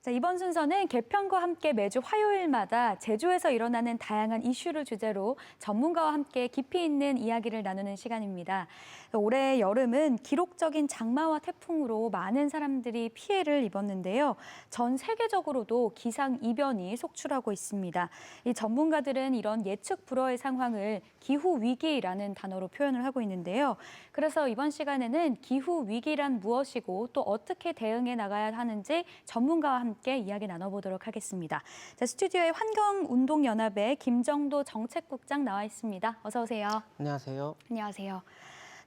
자, 이번 순서는 개편과 함께 매주 화요일마다 제주에서 일어나는 다양한 이슈를 주제로 전문가와 함께 깊이 있는 이야기를 나누는 시간입니다. 올해 여름은 기록적인 장마와 태풍으로 많은 사람들이 피해를 입었는데요. 전 세계적으로도 기상이변이 속출하고 있습니다. 이 전문가들은 이런 예측 불허의 상황을 기후위기라는 단어로 표현을 하고 있는데요. 그래서 이번 시간에는 기후위기란 무엇이고 또 어떻게 대응해 나가야 하는지 전문가와 함께 이야기 나눠보도록 하겠습니다. 자, 스튜디오에 환경운동연합의 김정도 정책국장 나와 있습니다. 어서 오세요. 안녕하세요. 안녕하세요.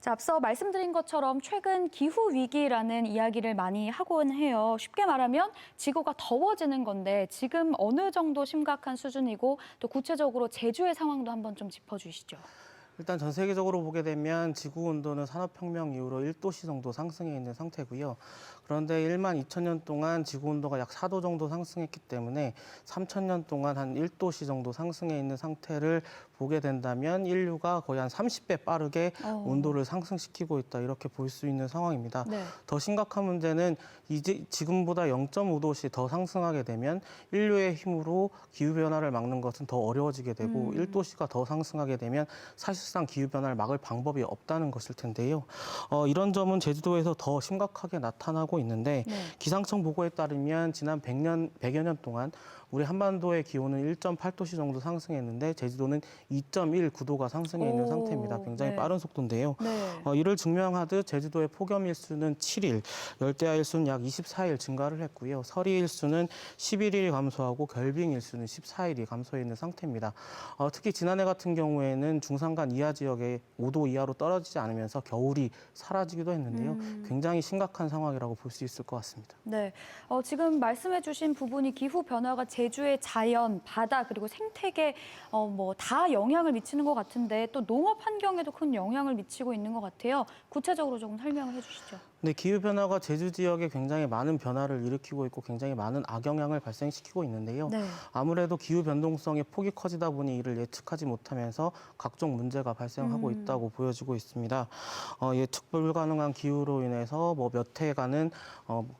자, 앞서 말씀드린 것처럼 최근 기후위기라는 이야기를 많이 하곤 해요. 쉽게 말하면 지구가 더워지는 건데 지금 어느 정도 심각한 수준이고 또 구체적으로 제주의 상황도 한번 좀 짚어주시죠. 일단 전 세계적으로 보게 되면 지구 온도는 산업혁명 이후로 1도씨 정도 상승해 있는 상태고요. 그런데 1만 2천 년 동안 지구 온도가 약 4도 정도 상승했기 때문에 3천 년 동안 한 1도씨 정도 상승해 있는 상태를 보게 된다면 인류가 거의 한 30배 빠르게 온도를 상승시키고 있다, 이렇게 볼 수 있는 상황입니다. 네. 더 심각한 문제는 이제 지금보다 0.5도씩 더 상승하게 되면 인류의 힘으로 기후변화를 막는 것은 더 어려워지게 되고 1도씨가 더 상승하게 되면 사실상 기후변화를 막을 방법이 없다는 것일 텐데요. 이런 점은 제주도에서 더 심각하게 나타나고 있는데 네. 기상청 보고에 따르면 지난 100여 년 동안 우리 한반도의 기온은 1.8도씨 정도 상승했는데 제주도는 2.19도가 상승해 있는 상태입니다. 굉장히 네. 빠른 속도인데요. 네. 이를 증명하듯 제주도의 폭염 일수는 7일, 열대야 일수는 약 24일 증가를 했고요. 서리 일수는 11일이 감소하고 결빙 일수는 14일이 감소해 있는 상태입니다. 특히 지난해 같은 경우에는 중산간 이하 지역에 5도 이하로 떨어지지 않으면서 겨울이 사라지기도 했는데요. 굉장히 심각한 상황이라고 볼 수 있을 것 같습니다. 네, 지금 말씀해 주신 부분이 기후 변화가 제주의 자연, 바다 그리고 생태계 다 영향을 미치는 것 같은데 또 농업 환경에도 큰 영향을 미치고 있는 것 같아요. 구체적으로 조금 설명을 해주시죠. 네, 기후변화가 제주 지역에 굉장히 많은 변화를 일으키고 있고 굉장히 많은 악영향을 발생시키고 있는데요. 네. 아무래도 기후 변동성의 폭이 커지다 보니 이를 예측하지 못하면서 각종 문제가 발생하고 있다고 보여지고 있습니다. 예측 불가능한 기후로 인해서 몇 해간은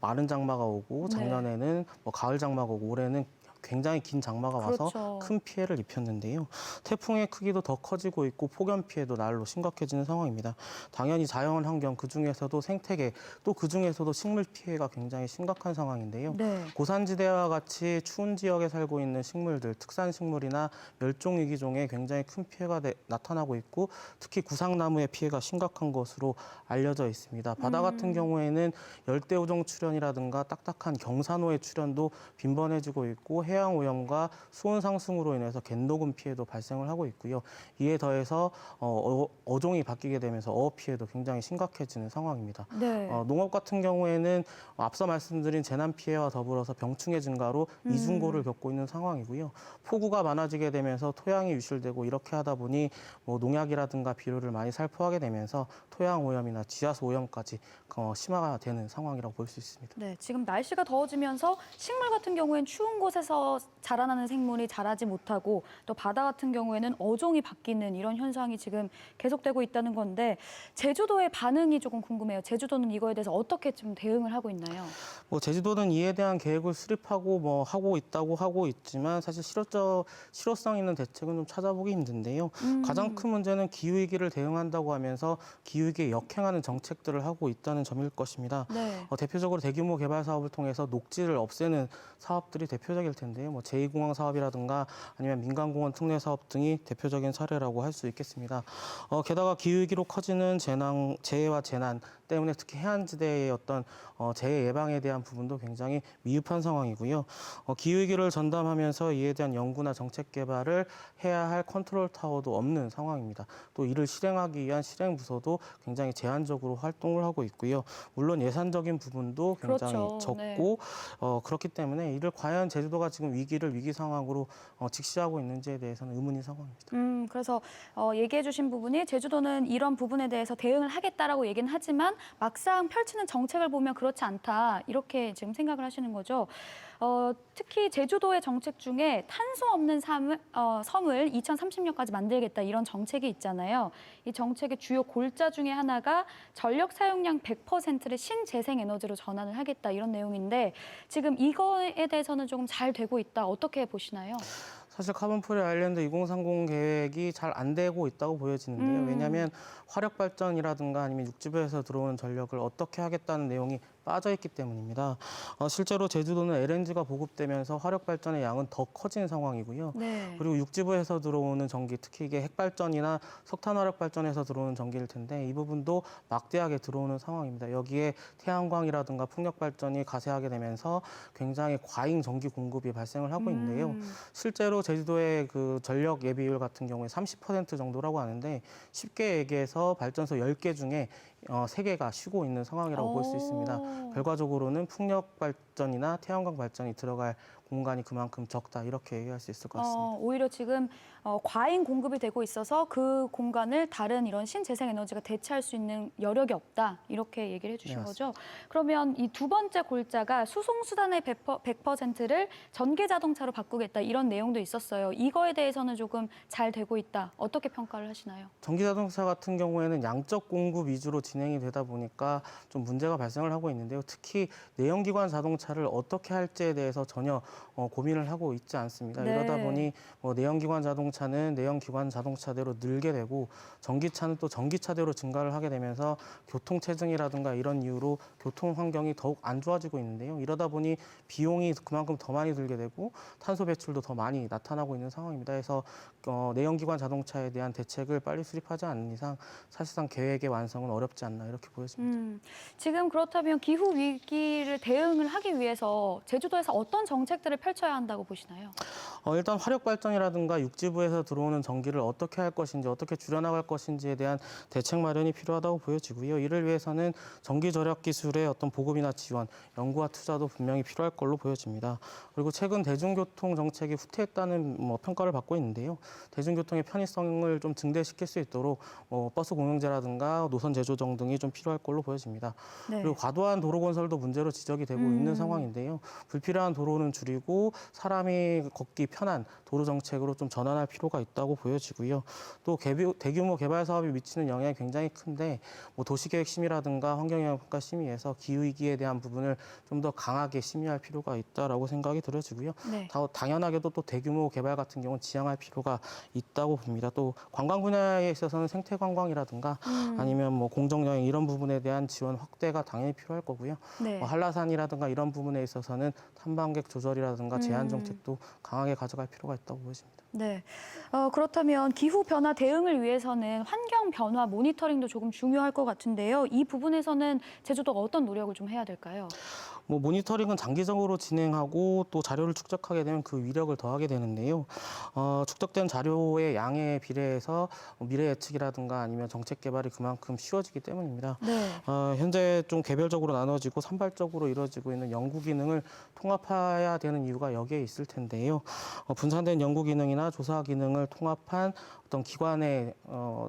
마른 장마가 오고 작년에는 가을 장마가 오고 올해는 굉장히 긴 장마가 와서 그렇죠. 큰 피해를 입혔는데요. 태풍의 크기도 더 커지고 있고 폭염 피해도 날로 심각해지는 상황입니다. 당연히 자연 환경, 그중에서도 생태계, 또 그중에서도 식물 피해가 굉장히 심각한 상황인데요. 네. 고산지대와 같이 추운 지역에 살고 있는 식물들, 특산식물이나 멸종위기종에 굉장히 큰 피해가 나타나고 있고 특히 구상나무의 피해가 심각한 것으로 알려져 있습니다. 바다 같은 경우에는 열대우종 출현이라든가 딱딱한 경사노의 출현도 빈번해지고 있고 해양 오염과 수온 상승으로 인해서 갯녹음 피해도 발생을 하고 있고요. 이에 더해서 어종이 바뀌게 되면서 어업 피해도 굉장히 심각해지는 상황입니다. 네. 농업 같은 경우에는 앞서 말씀드린 재난 피해와 더불어서 병충해 증가로 이중고를 겪고 있는 상황이고요. 폭우가 많아지게 되면서 토양이 유실되고 이렇게 하다 보니 농약이라든가 비료를 많이 살포하게 되면서 토양 오염이나 지하수 오염까지 심화가 되는 상황이라고 볼 수 있습니다. 네, 지금 날씨가 더워지면서 식물 같은 경우엔 추운 곳에서 자라나는 생물이 자라지 못하고 또 바다 같은 경우에는 어종이 바뀌는 이런 현상이 지금 계속되고 있다는 건데 제주도의 반응이 조금 궁금해요. 제주도는 이거에 대해서 어떻게 좀 대응을 하고 있나요? 제주도는 이에 대한 계획을 수립하고 하고 있다고 하고 있지만 사실 실효성 있는 대책은 좀 찾아보기 힘든데요. 가장 큰 문제는 기후위기를 대응한다고 하면서 기후위기에 역행하는 정책들을 하고 있다는 점일 것입니다. 네. 대표적으로 대규모 개발 사업을 통해서 녹지를 없애는 사업들이 대표적일 텐데요. 제2공항 사업이라든가 아니면 민간공원 특례 사업 등이 대표적인 사례라고 할 수 있겠습니다. 게다가 기후위기로 커지는 재해와 재난 때문에 특히 해안지대의 어떤 재해 예방에 대한 부분도 굉장히 미흡한 상황이고요. 기후위기를 전담하면서 이에 대한 연구나 정책 개발을 해야 할 컨트롤 타워도 없는 상황입니다. 또 이를 실행하기 위한 실행 부서도 굉장히 제한적으로 활동을 하고 있고요. 물론 예산적인 부분도 굉장히 그렇죠. 적고 네. 그렇기 때문에 이를 과연 제주도가 지금 위기를 위기 상황으로 직시하고 있는지에 대해서는 의문인 상황입니다. 그래서 얘기해 주신 부분이 제주도는 이런 부분에 대해서 대응을 하겠다라고 얘기는 하지만 막상 펼치는 정책을 보면 그렇지 않다 이렇게 지금 생각을 하시는 거죠. 특히 제주도의 정책 중에 탄소 없는 섬을 2030년까지 만들겠다 이런 정책이 있잖아요. 이 정책의 주요 골자 중에 하나가 전력 사용량 100%를 신재생 에너지로 전환을 하겠다 이런 내용인데 지금 이거에 대해서는 조금 잘 되고 있다. 어떻게 보시나요? 사실 카본프리 아일랜드 2030 계획이 잘 안 되고 있다고 보여지는데요. 왜냐하면 화력 발전이라든가 아니면 육지부에서 들어오는 전력을 어떻게 하겠다는 내용이 빠져 있기 때문입니다. 실제로 제주도는 LNG가 보급되면서 화력 발전의 양은 더 커진 상황이고요. 네. 그리고 육지부에서 들어오는 전기, 특히 이게 핵발전이나 석탄화력 발전에서 들어오는 전기일 텐데 이 부분도 막대하게 들어오는 상황입니다. 여기에 태양광이라든가 풍력 발전이 가세하게 되면서 굉장히 과잉 전기 공급이 발생을 하고 있는데요. 실제로 제주도의 그 전력 예비율 같은 경우에 30% 정도라고 하는데 쉽게 얘기해서 발전소 10개 중에 3개가 쉬고 있는 상황이라고 볼 수 있습니다. 결과적으로는 풍력 발전이나 태양광 발전이 들어갈 공간이 그만큼 적다 이렇게 얘기할 수 있을 것 같습니다. 오히려 지금 과잉 공급이 되고 있어서 그 공간을 다른 이런 신재생 에너지가 대체할 수 있는 여력이 없다 이렇게 얘기를 해주신 네, 거죠. 그러면 이 두 번째 골자가 수송수단의 100%를 전기 자동차로 바꾸겠다 이런 내용도 있었어요. 이거에 대해서는 조금 잘 되고 있다. 어떻게 평가를 하시나요? 전기 자동차 같은 경우에는 양적 공급 위주로 진행이 되다 보니까 좀 문제가 발생을 하고 있는데요. 특히 내연기관 자동차를 어떻게 할지에 대해서 전혀 고민을 하고 있지 않습니다. 네. 이러다 보니 내연기관 자동차는 내연기관 자동차대로 늘게 되고 전기차는 또 전기차대로 증가를 하게 되면서 교통체증이라든가 이런 이유로 교통 환경이 더욱 안 좋아지고 있는데요. 이러다 보니 비용이 그만큼 더 많이 들게 되고 탄소 배출도 더 많이 나타나고 있는 상황입니다. 그래서 내연기관 자동차에 대한 대책을 빨리 수립하지 않는 이상 사실상 계획의 완성은 어렵지 않나 이렇게 보여집니다. 지금 그렇다면 기후 위기를 대응을 하기 위해서 제주도에서 어떤 정책들을 펼쳐야 한다고 보시나요? 일단 화력 발전이라든가 육지부에서 들어오는 전기를 어떻게 할 것인지, 어떻게 줄여나갈 것인지에 대한 대책 마련이 필요하다고 보여지고요. 이를 위해서는 전기 절약 기술의 어떤 보급이나 지원, 연구와 투자도 분명히 필요할 걸로 보여집니다. 그리고 최근 대중교통 정책이 후퇴했다는 평가를 받고 있는데요. 대중교통의 편의성을 좀 증대시킬 수 있도록 버스 공영제라든가 노선 재조정 등이 좀 필요할 걸로 보여집니다. 네. 그리고 과도한 도로 건설도 문제로 지적이 되고 있는 상황인데요. 불필요한 도로는 줄이고 사람이 걷기 편한 도로 정책으로 좀 전환할 필요가 있다고 보여지고요. 또 대규모 개발 사업이 미치는 영향이 굉장히 큰데 도시계획심의라든가 환경영향평가심의에서 기후위기에 대한 부분을 좀 더 강하게 심의할 필요가 있다라고 생각이 들어지고요. 네. 당연하게도 또 대규모 개발 같은 경우는 지양할 필요가 있다고 봅니다. 또 관광 분야에 있어서는 생태관광이라든가 아니면 공정여행 이런 부분에 대한 지원 확대가 당연히 필요할 거고요. 네. 한라산이라든가 이런 부분에 있어서는 탐방객 조절이라든가 제한 정책도 강하게 가져갈 필요가 있다고 보여집니다. 네. 그렇다면 기후 변화 대응을 위해서는 환경 변화 모니터링도 조금 중요할 것 같은데요. 이 부분에서는 제주도가 어떤 노력을 좀 해야 될까요? 모니터링은 장기적으로 진행하고 또 자료를 축적하게 되면 그 위력을 더하게 되는데요. 축적된 자료의 양에 비례해서 미래 예측이라든가 아니면 정책 개발이 그만큼 쉬워지기 때문입니다. 네. 현재 좀 개별적으로 나눠지고 산발적으로 이루어지고 있는 연구 기능을 통합해야 되는 이유가 여기에 있을 텐데요. 분산된 연구 기능이나 조사 기능을 통합한 어떤 기관의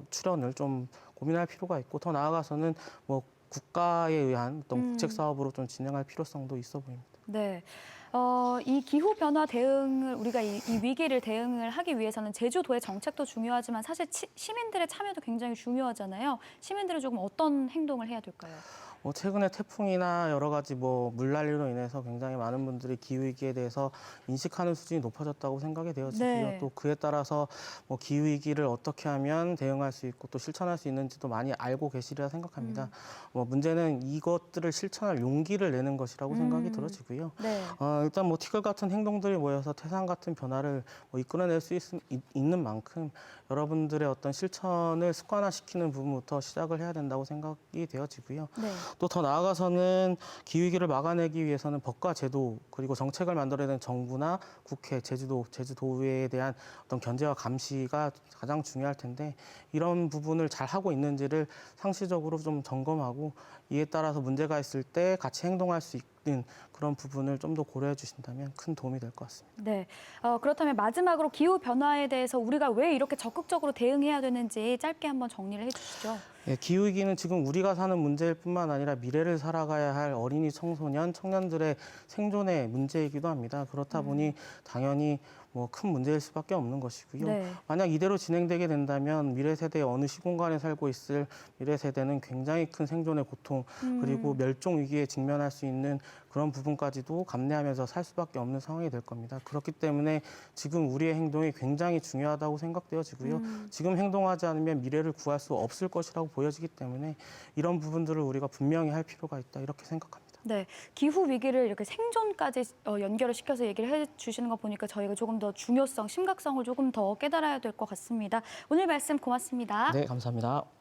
출연을 좀 고민할 필요가 있고 더 나아가서는 국가에 의한 어떤 국책 사업으로 좀 진행할 필요성도 있어 보입니다. 네. 이 기후 변화 대응을 우리가 이 위기를 대응을 하기 위해서는 제주도의 정책도 중요하지만 사실 시민들의 참여도 굉장히 중요하잖아요. 시민들은 조금 어떤 행동을 해야 될까요? 최근에 태풍이나 여러 가지 물난리로 인해서 굉장히 많은 분들이 기후위기에 대해서 인식하는 수준이 높아졌다고 생각이 되어지고요. 네. 또 그에 따라서 기후위기를 어떻게 하면 대응할 수 있고 또 실천할 수 있는지도 많이 알고 계시리라 생각합니다. 문제는 이것들을 실천할 용기를 내는 것이라고 생각이 들어지고요. 네. 일단 티끌 같은 행동들이 모여서 태산 같은 변화를 이끌어낼 수 있는 만큼 여러분들의 어떤 실천을 습관화시키는 부분부터 시작을 해야 된다고 생각이 되어지고요. 네. 또 더 나아가서는 기후위기를 막아내기 위해서는 법과 제도 그리고 정책을 만들어야 되는 정부나 국회, 제주도의회에 대한 어떤 견제와 감시가 가장 중요할 텐데 이런 부분을 잘 하고 있는지를 상시적으로 좀 점검하고 이에 따라서 문제가 있을 때 같이 행동할 수 있는 그런 부분을 좀 더 고려해 주신다면 큰 도움이 될 것 같습니다. 네. 그렇다면 마지막으로 기후 변화에 대해서 우리가 왜 이렇게 적극적으로 대응해야 되는지 짧게 한번 정리를 해주시죠. 예, 기후위기는 지금 우리가 사는 문제일 뿐만 아니라 미래를 살아가야 할 어린이, 청소년, 청년들의 생존의 문제이기도 합니다. 그렇다 보니 당연히 뭐 큰 문제일 수밖에 없는 것이고요. 네. 만약 이대로 진행되게 된다면 미래 세대의 어느 시공간에 살고 있을 미래 세대는 굉장히 큰 생존의 고통 그리고 멸종 위기에 직면할 수 있는 그런 부분까지도 감내하면서 살 수밖에 없는 상황이 될 겁니다. 그렇기 때문에 지금 우리의 행동이 굉장히 중요하다고 생각되어지고요. 지금 행동하지 않으면 미래를 구할 수 없을 것이라고 보여지기 때문에 이런 부분들을 우리가 분명히 할 필요가 있다 이렇게 생각합니다. 네, 기후 위기를 이렇게 생존까지 연결을 시켜서 얘기를 해주시는 거 보니까 저희가 조금 더 중요성, 심각성을 조금 더 깨달아야 될 것 같습니다. 오늘 말씀 고맙습니다. 네, 감사합니다.